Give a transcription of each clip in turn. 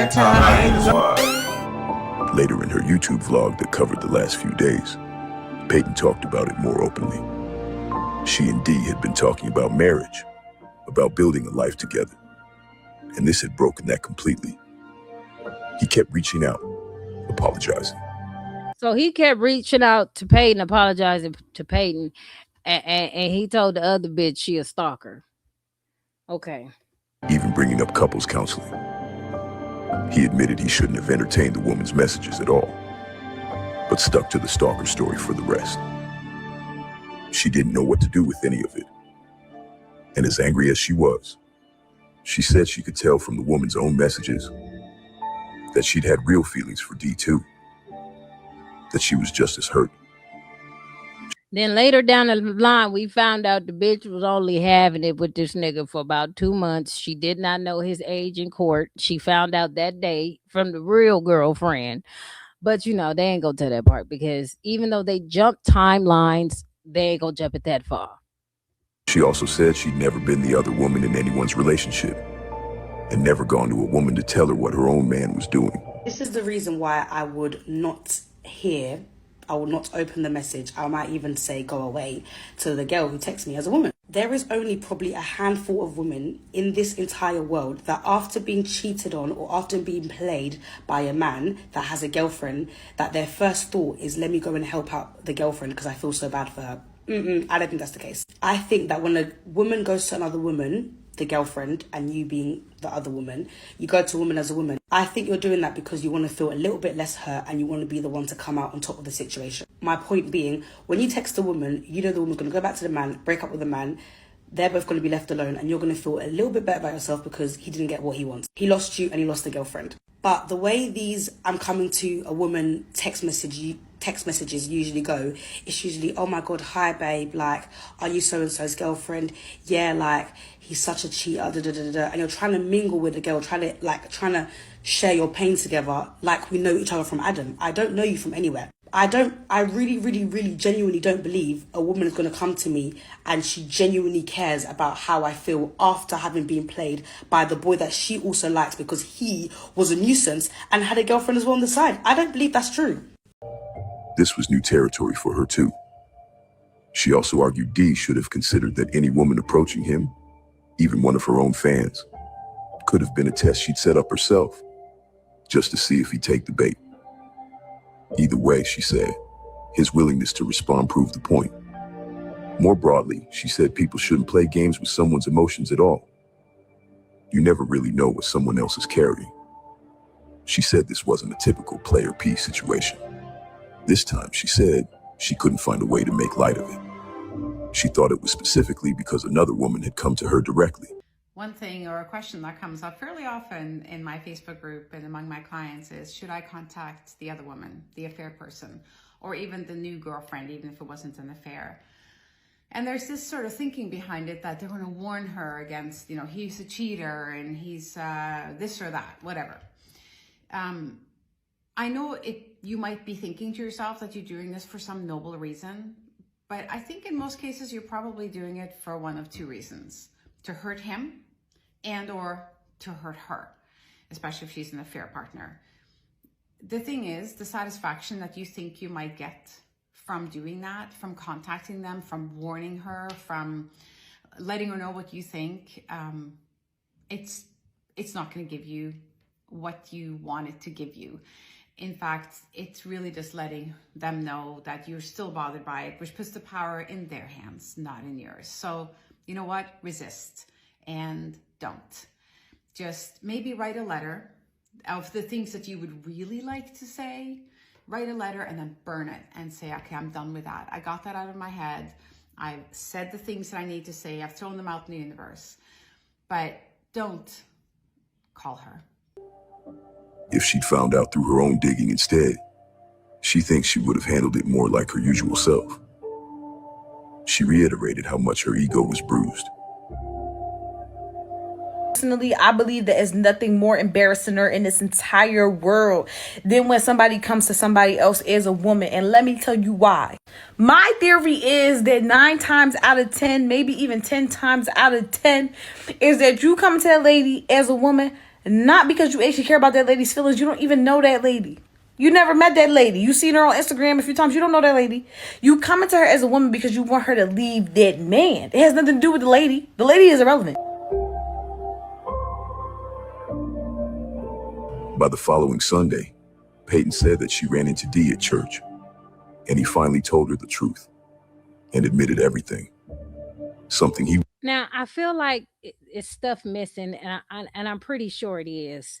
Anti Hyena Squad. Later in her YouTube vlog that covered the last few days, Peyton talked about it more openly. She and Dee had been talking about marriage, about building a life together, and this had broken that completely. He kept reaching out, apologizing. So he kept reaching out to Peyton, apologizing to Peyton, and he told the other bitch she a stalker. Okay. Even bringing up couples counseling. He admitted he shouldn't have entertained the woman's messages at all, but stuck to the stalker story for the rest. She didn't know what to do with any of it. And as angry as she was, she said she could tell from the woman's own messages that she'd had real feelings for Dee too, that she was just as hurt. Then later down the line, we found out the bitch was only having it with this nigga for about 2 months. She did not know his age in court. She found out that day from the real girlfriend. But, you know, they ain't gonna tell that part because even though they jump timelines, they ain't gonna jump it that far. She also said she'd never been the other woman in anyone's relationship and never gone to a woman to tell her what her own man was doing. This is the reason why I would not I will not open the message. I might even say go away to the girl who texts me as a woman. There is only probably a handful of women in this entire world that after being cheated on or after being played by a man that has a girlfriend, that their first thought is, let me go and help out the girlfriend because I feel so bad for her. I don't think that's the case. I think that when a woman goes to another woman, the girlfriend, and you being the other woman, you go to a woman as a woman. I think you're doing that because you want to feel a little bit less hurt and you want to be the one to come out on top of the situation. My point being, when you text a woman, you know the woman's going to go back to the man, break up with the man, they're both going to be left alone and you're going to feel a little bit better about yourself because he didn't get what he wants. He lost you and he lost the girlfriend. But the way these I'm coming to a woman text messages usually go, it's usually, oh my God, hi babe, like, are you so-and-so's girlfriend? Yeah, like, he's such a cheater, and you're trying to mingle with the girl, trying to share your pain together like we know each other from Adam. I don't know you from anywhere. I really genuinely don't believe a woman is going to come to me and she genuinely cares about how I feel after having been played by the boy that she also likes because he was a nuisance and had a girlfriend as well on the side. I don't believe that's true. This was new territory for her too. She also argued Dee should have considered that any woman approaching him, even one of her own fans, could have been a test she'd set up herself, just to see if he'd take the bait. Either way, she said, his willingness to respond proved the point. More broadly, she said people shouldn't play games with someone's emotions at all. You never really know what someone else is carrying. She said this wasn't a typical player piece situation. This time, she said, she couldn't find a way to make light of it. She thought it was specifically because another woman had come to her directly. One thing or a question that comes up fairly often in my Facebook group and among my clients is, should I contact the other woman, the affair person, or even the new girlfriend, even if it wasn't an affair? And there's this sort of thinking behind it that they're going to warn her against, he's a cheater and he's this or that, whatever. I know you might be thinking to yourself that you're doing this for some noble reason, but I think in most cases you're probably doing it for one of two reasons: to hurt him and or to hurt her, especially if she's an affair partner. The thing is, the satisfaction that you think you might get from doing that, from contacting them, from warning her, from letting her know what you think, it's not going to give you what you want it to give you. In fact, it's really just letting them know that you're still bothered by it, which puts the power in their hands, not in yours. So, you know what? Resist and don't. Just maybe write a letter of the things that you would really like to say. Write a letter and then burn it and say, okay, I'm done with that. I got that out of my head. I've said the things that I need to say. I've thrown them out in the universe. But don't call her. If she'd found out through her own digging instead, she thinks she would have handled it more like her usual self. She reiterated how much her ego was bruised. Personally, I believe that there's nothing more embarrassing her in this entire world than when somebody comes to somebody else as a woman. And let me tell you why. My theory is that 9 times out of 10, maybe even 10 times out of 10, is that you come to a lady as a woman, Not because you actually care about that lady's feelings. You don't even know that lady. You never met that lady. You seen her on Instagram a few times. You don't know that lady. You comment to her as a woman because you want her to leave that man. It has nothing to do with the lady. The lady is irrelevant. By the following Sunday, Peyton said that she ran into D at church, and he finally told her the truth and admitted everything. Something he... Now, I feel like it's stuff missing, and I'm pretty sure it is.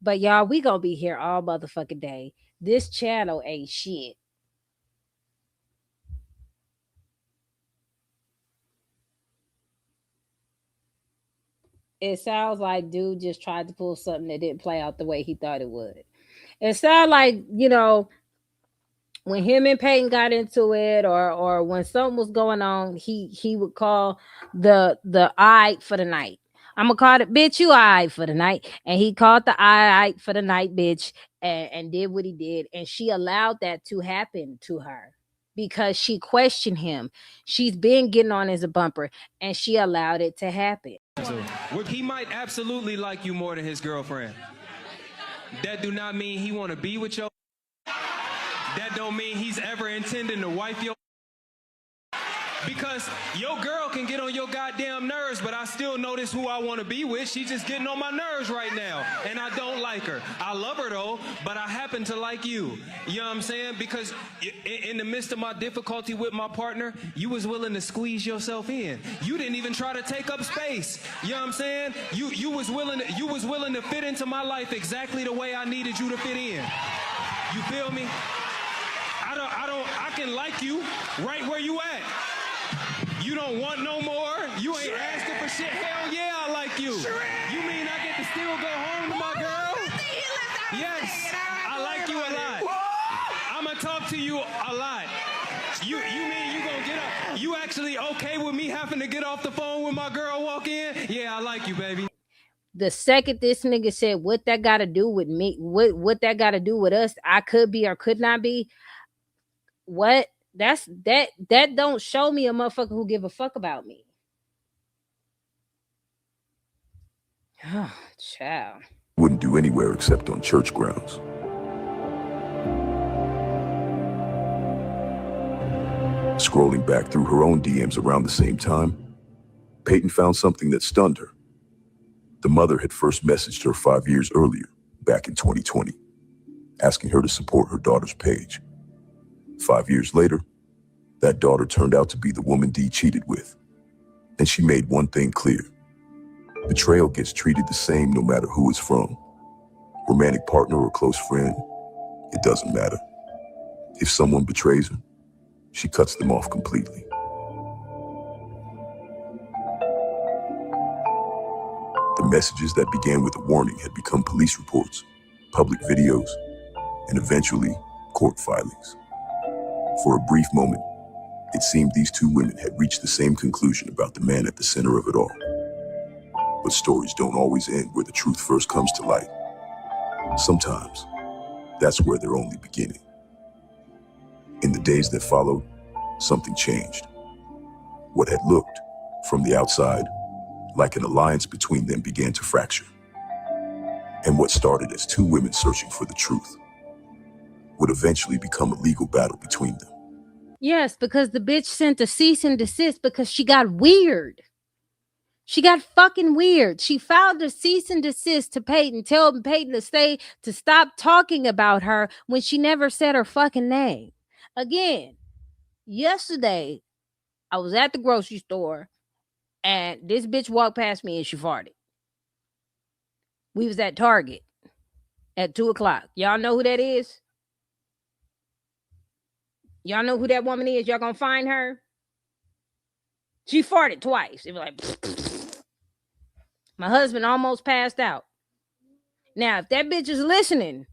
But y'all, we gonna be here all motherfucking day. This channel ain't shit. It sounds like dude just tried to pull something that didn't play out the way he thought it would. It sounds like, you know, when him and Peyton got into it, or when something was going on, he would call the eye for the night. I'm gonna call it, bitch, you eye for the night. And he called the eye for the night, bitch, and did what he did. And she allowed that to happen to her because she questioned him. She's been getting on as a bumper, and she allowed it to happen. He might absolutely like you more than his girlfriend. That do not mean he want to be with your. That don't mean he's ever intending to wipe your. Because your girl can get on your goddamn nerves, but I still notice who I want to be with. She's just getting on my nerves right now, and I don't like her. I love her though, but I happen to like you. You know what I'm saying? Because in the midst of my difficulty with my partner, you was willing to squeeze yourself in. You didn't even try to take up space. You know what I'm saying? You was willing to fit into my life exactly the way I needed you to fit in. You feel me? I can like you right where you at. You don't want no more? You ain't asking for shit? Hell yeah, I like you. You mean I get to still go home to my girl? Yes, I like you a lot. I'm gonna talk to you a lot. You mean you gonna get up? You actually okay with me having to get off the phone when my girl walk in? Yeah, I like you, baby. The second this nigga said what that got to do with me, what that got to do with us, I could be or could not be. What? That don't show me a motherfucker who give a fuck about me. Oh, child. Wouldn't do anywhere except on church grounds. Scrolling back through her own DMs around the same time, Peyton found something that stunned her. The mother had first messaged her 5 years earlier, back in 2020, asking her to support her daughter's page. 5 years later, that daughter turned out to be the woman D cheated with. And she made one thing clear. Betrayal gets treated the same no matter who it's from. Romantic partner or close friend, it doesn't matter. If someone betrays her, she cuts them off completely. The messages that began with a warning had become police reports, public videos, and eventually court filings. For a brief moment, it seemed these two women had reached the same conclusion about the man at the center of it all. But stories don't always end where the truth first comes to light. Sometimes, that's where they're only beginning. In the days that followed, something changed. What had looked, from the outside, like an alliance between them began to fracture. And what started as two women searching for the truth would eventually become a legal battle between them. Yes, because the bitch sent a cease and desist because she got weird. She got fucking weird. She filed a cease and desist to Peyton, telling Peyton to stop talking about her when she never said her fucking name. Again, yesterday, I was at the grocery store and this bitch walked past me and she farted. We was at Target at 2:00. Y'all know who that is? Y'all know who that woman is? Y'all gonna find her? She farted twice. It was like, my husband almost passed out. Now, if that bitch is listening,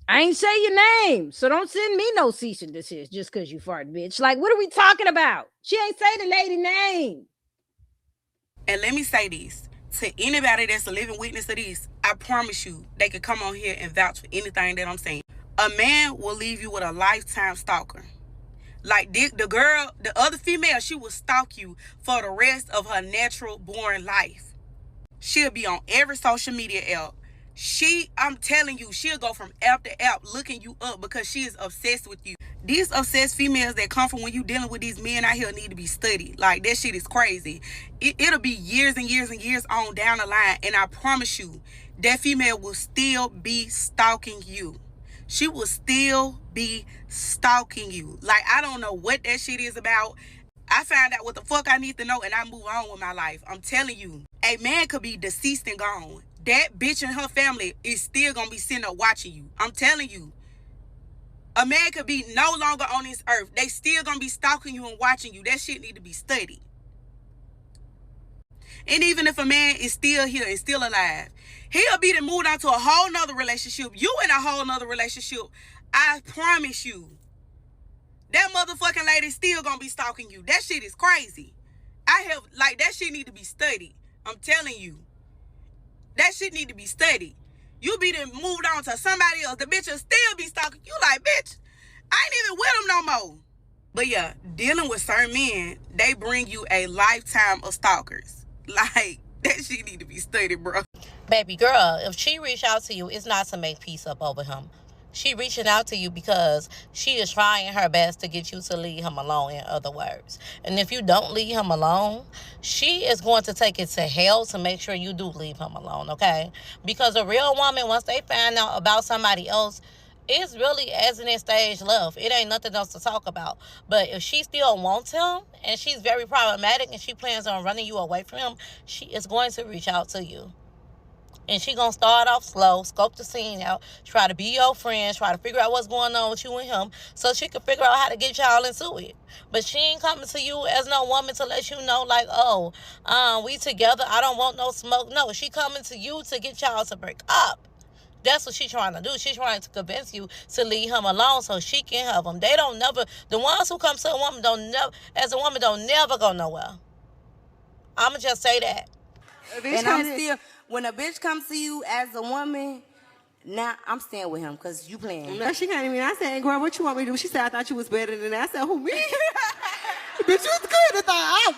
I ain't say your name, so don't send me no cease and desist just because you fart, bitch. Like, what are we talking about? She ain't say the lady name. And let me say this. To anybody that's a living witness to this, I promise you, they could come on here and vouch for anything that I'm saying. A man will leave you with a lifetime stalker. Like the girl, the other female, she will stalk you for the rest of her natural born life. She'll be on every social media app. I'm telling you, she'll go from app to app looking you up because she is obsessed with you. These obsessed females that come from when you dealing with these men out here need to be studied. Like, that shit is crazy. It'll be years and years and years on down the line, and I promise you, that female will still be stalking you. She will still be stalking you. Like, I don't know what that shit is about. I find out what the fuck I need to know, and I move on with my life. I'm telling you, a man could be deceased and gone. That bitch and her family is still gonna be sitting up watching you. I'm telling you. A man could be no longer on this earth. They still gonna be stalking you and watching you. That shit need to be studied. And even if a man is still here and still alive, he'll be moved on to a whole nother relationship. You in a whole nother relationship. I promise you. That motherfucking lady still gonna be stalking you. That shit is crazy. That shit need to be studied. I'm telling you. That shit need to be studied. You be then moved on to somebody else. The bitch will still be stalking you. Like, bitch, I ain't even with them no more. But yeah, dealing with certain men, they bring you a lifetime of stalkers. Like, that shit need to be studied, bro. Baby girl, if she reach out to you, it's not to make peace up over him. She reaching out to you because she is trying her best to get you to leave him alone, in other words. And if you don't leave him alone, she is going to take it to hell to make sure you do leave him alone, okay? Because a real woman, once they find out about somebody else, it's really as in stage love. It ain't nothing else to talk about. But if she still wants him and she's very problematic and she plans on running you away from him, she is going to reach out to you. And she gonna start off slow, scope the scene out, try to be your friend, try to figure out what's going on with you and him so she can figure out how to get y'all into it. But she ain't coming to you as no woman to let you know, like, oh, we together, I don't want no smoke. No, she coming to you to get y'all to break up. That's what she's trying to do. She's trying to convince you to leave him alone so she can have him. They don't never, the ones who come to a woman don't never go nowhere. I'ma just say that. And I'm still, when a bitch comes to you as a woman, now I'm staying with him because you playing. No, she can't even. I said, girl, what you want me to do? She said, I thought you was better than that. I said, who, me? Bitch, you was good at that.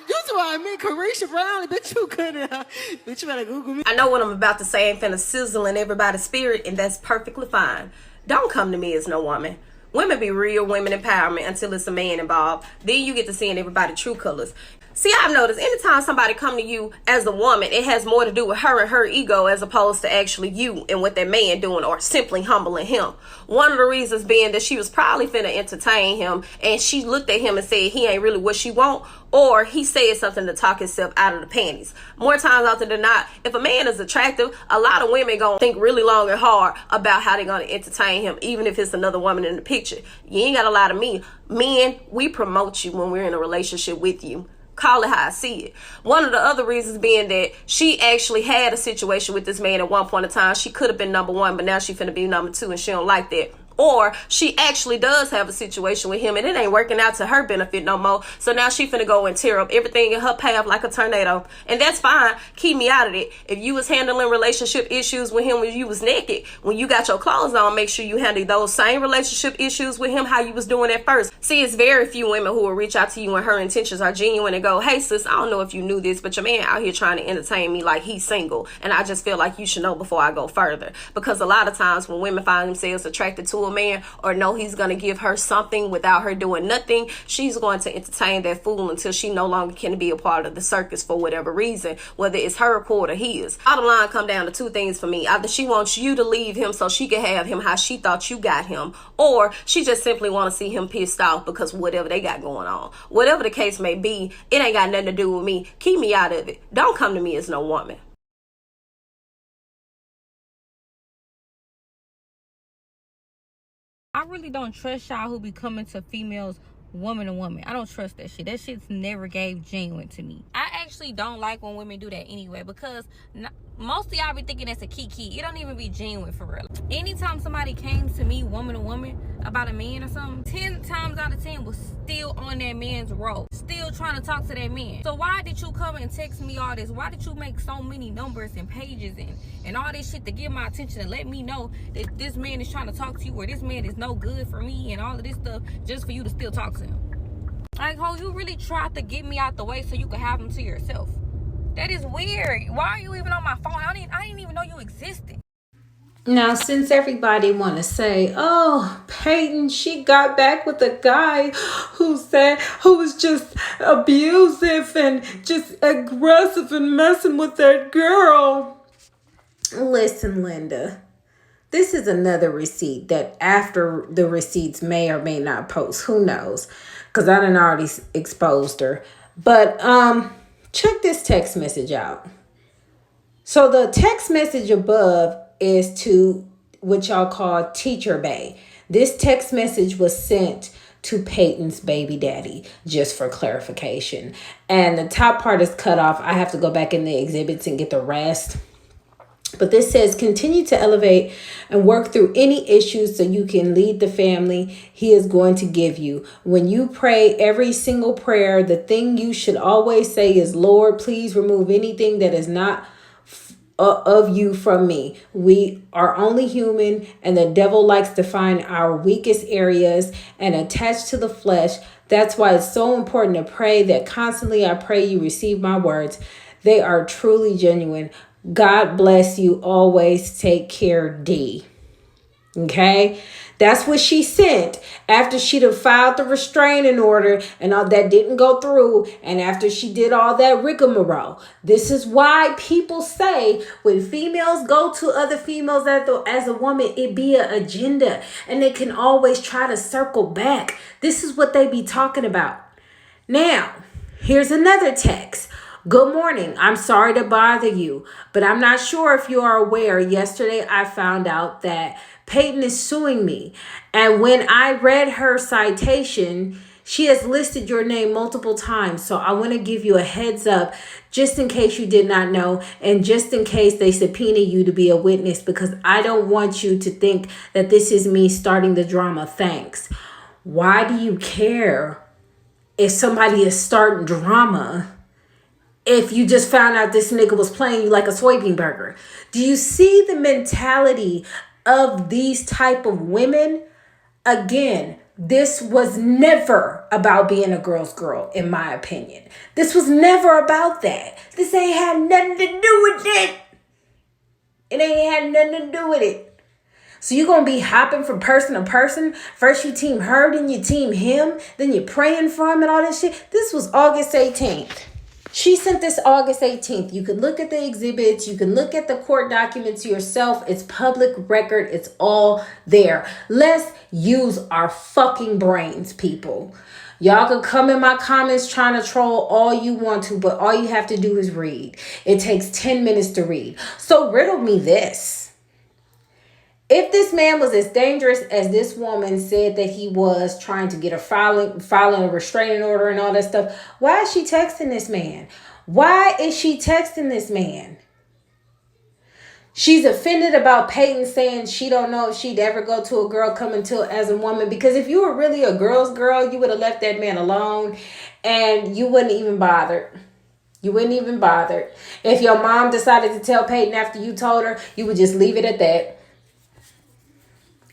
You told me, Carisha Brown, bitch, you good at that. Bitch, you better Google me. I know what I'm about to say ain't finna sizzle in everybody's spirit, and that's perfectly fine. Don't come to me as no woman. Women be real women empowerment until it's a man involved. Then you get to seeing everybody's true colors. See, I've noticed anytime somebody come to you as a woman, it has more to do with her and her ego as opposed to actually you and what that man doing or simply humbling him. One of the reasons being that she was probably finna entertain him and she looked at him and said he ain't really what she want, or he said something to talk himself out of the panties. More times often than not, if a man is attractive, a lot of women gonna think really long and hard about how they're gonna entertain him, even if it's another woman in the picture. You ain't gotta lie to me. Men, we promote you when we're in a relationship with you. Call it how I see it. One of the other reasons being that she actually had a situation with this man at one point in time. She could have been number one, but now she finna be number two and she don't like that. Or she actually does have a situation with him and it ain't working out to her benefit no more. So now she finna go and tear up everything in her path like a tornado. And that's fine. Keep me out of it. If you was handling relationship issues with him when you was naked, when you got your clothes on, make sure you handle those same relationship issues with him how you was doing at first. See, it's very few women who will reach out to you when her intentions are genuine and go, hey sis, I don't know if you knew this, but your man out here trying to entertain me like he's single. And I just feel like you should know before I go further. Because a lot of times when women find themselves attracted to a man or know he's going to give her something without her doing nothing, she's going to entertain that fool until she no longer can be a part of the circus for whatever reason, whether it's her accord or his. Bottom line come down to two things for me. Either she wants you to leave him so she can have him how she thought you got him, or she just simply want to see him pissed off because whatever they got going on. Whatever the case may be, it ain't got nothing to do with me. Keep me out of it. Don't come to me as no woman. I really don't trust y'all who be coming to females woman to woman. I don't trust that shit. That shit's never gave genuine to me. I actually don't like when women do that anyway, because most of y'all be thinking that's a kiki. It don't even be genuine for real. Anytime somebody came to me woman to woman about a man or something, 10 times out of 10 was still on that man's road, still trying to talk to that man. So why did you come and text me all this? Why did you make so many numbers and pages and all this shit to get my attention and let me know that this man is trying to talk to you, or this man is no good for me and all of this stuff, just for you to still talk to him? Like, ho, you really tried to get me out the way so you could have him to yourself. That is weird. Why are you even on my phone? I didn't even know you existed. Now, since everybody want to say, oh, Peyton, she got back with a guy who was just abusive and just aggressive and messing with that girl. Listen, Linda, this is another receipt that after the receipts may or may not post. Who knows? Because I done already exposed her. But check this text message out. So the text message above is to what y'all call Teacher Bay. This text message was sent to Peyton's baby daddy, just for clarification. And the top part is cut off. I have to go back in the exhibits and get the rest. But this says, continue to elevate and work through any issues so you can lead the family he is going to give you. When you pray every single prayer, the thing you should always say is, Lord, please remove anything that is not of you from me. We are only human, and the devil likes to find our weakest areas and attach to the flesh. That's why it's so important to pray that constantly. I pray you receive my words. They are truly genuine. God bless you always. Take care, D. Okay, that's what she sent after she'd have filed the restraining order and all that didn't go through, and after she did all that rigmarole. This is why people say when females go to other females as a woman, it be an agenda, and they can always try to circle back. This is what they be talking about. Now, here's another text. Good morning. I'm sorry to bother you, but I'm not sure if you are aware. Yesterday, I found out that Peyton is suing me. And when I read her citation, she has listed your name multiple times. So I want to give you a heads up just in case you did not know, and just in case they subpoena you to be a witness, because I don't want you to think that this is me starting the drama. Thanks. Why do you care if somebody is starting drama if you just found out this nigga was playing you like a soybean burger? Do you see the mentality of these type of women? Again, this was never about being a girl's girl, in my opinion. This was never about that. This ain't had nothing to do with it. It ain't had nothing to do with it. So you're going to be hopping from person to person. First you team her, then you team him, then you're praying for him and all this shit. This was August 18th. She sent this August 18th. You can look at the exhibits. You can look at the court documents yourself. It's public record. It's all there. Let's use our fucking brains, people. Y'all can come in my comments trying to troll all you want to, but all you have to do is read. It takes 10 minutes to read. So riddle me this. If this man was as dangerous as this woman said that he was, trying to get a filing a restraining order and all that stuff, why is she texting this man? Why is she texting this man? She's offended about Peyton saying she don't know if she'd ever go to a girl coming to as a woman, because if you were really a girl's girl, you would have left that man alone and you wouldn't even bother. You wouldn't even bother. If your mom decided to tell Peyton after you told her, you would just leave it at that.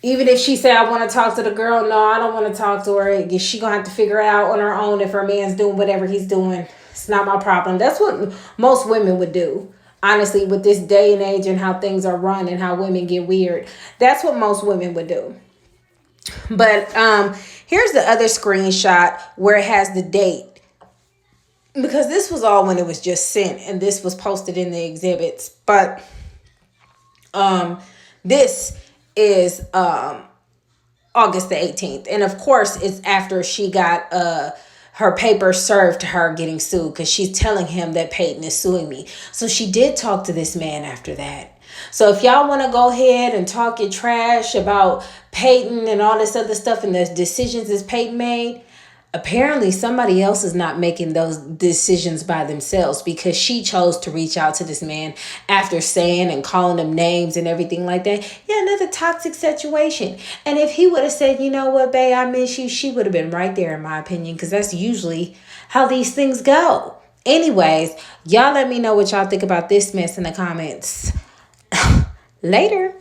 Even if she said, I want to talk to the girl, no, I don't want to talk to her. She going to have to figure it out on her own if her man's doing whatever he's doing. It's not my problem. That's what most women would do. Honestly, with this day and age and how things are run and how women get weird. That's what most women would do. But here's the other screenshot where it has the date. Because this was all when it was just sent. And this was posted in the exhibits. But this is August the 18th. And of course, it's after she got her papers served to her getting sued, because she's telling him that Peyton is suing me. So she did talk to this man after that. So if y'all want to go ahead and talk your trash about Peyton and all this other stuff and the decisions that Peyton made, apparently somebody else is not making those decisions by themselves, because she chose to reach out to this man after saying and calling him names and everything like that. Yeah, another toxic situation. And if he would have said, you know what, babe, I miss you, she would have been right there, in my opinion, because that's usually how these things go. Anyways, y'all let me know what y'all think about this mess in the comments. Later.